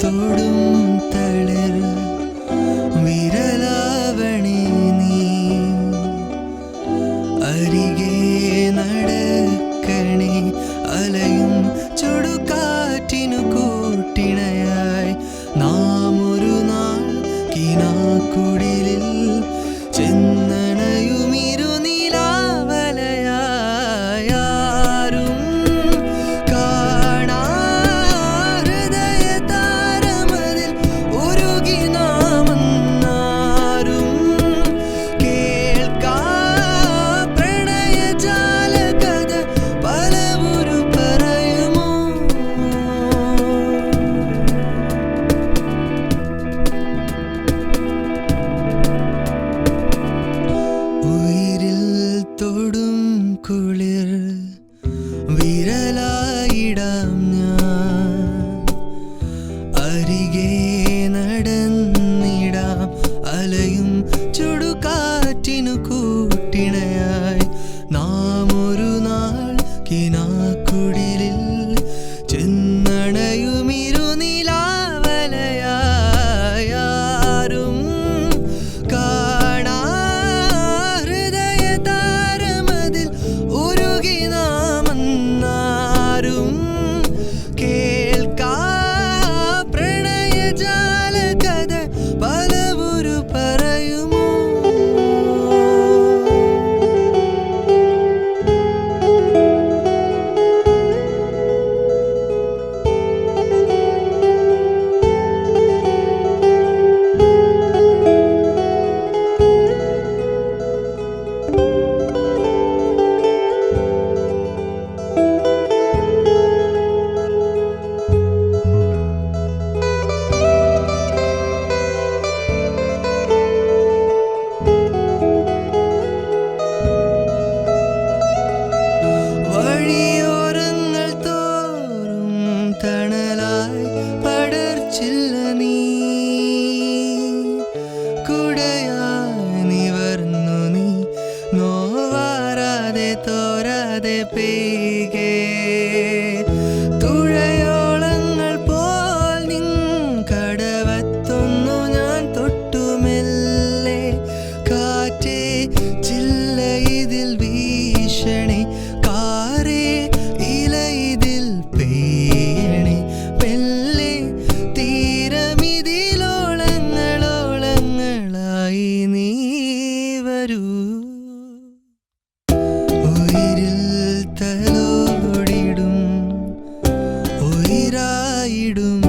തൊടും തളിർ വിരലാവണി നീ അരികെ നടക്കണേ അലയും ചുടുകാറ്റിനു കൂട്ടിണയായി നാം ഒരു നാൾ കിനാക്കുടിലിൽ ചെന്നണയുമിരുനിലാവലയായാരും കാണാ ഹൃദയ താരമതിൽ ഉരുകി നാമെന്നാരും കേൾക്കാ പ്രണയജാലകഥ പലവുരു പറയുമോ തൊടും കുളിർ വിരലായിടാം ഞാൻ അരികെ നടന്നിടാം അലയും ചുടുകാറ്റിനു കൂട്ടിണയായി നാം ഒരു നാൾ കിനാക്കുടിലിൽ ചെന്നണയുമിരുനിലാവലയായാരും കാണാ ഹൃദയ താരമതിൽ ഉരുകി നാമെന്നാരും കേൾക്കാ പ്രണയജാലകഥ പലവുരു പറയുമോ വഴിയോരങ്ങൾ തോറും തണലായി പടർച്ചില്ല നീ കുടയായി നിവർന്നു നീ നോവാറാതെ തോരാതെ പെയ്കേ തുഴയോളങ്ങൾ പോൽ നിൻ കടവത്തൊന്നു ഞാൻ തൊട്ടുമെല്ലെ കാറ്റേ ചില്ല ഇതിൽ വീശണേ കാരേ ഇല ഇതിൽ പെയ്യണേ മെല്ലെ തീരമിതിലോളങ്ങളോളങ്ങളായി നീ വരൂ ഉയിരിൽ തലോടിടും ഉയിരായിടും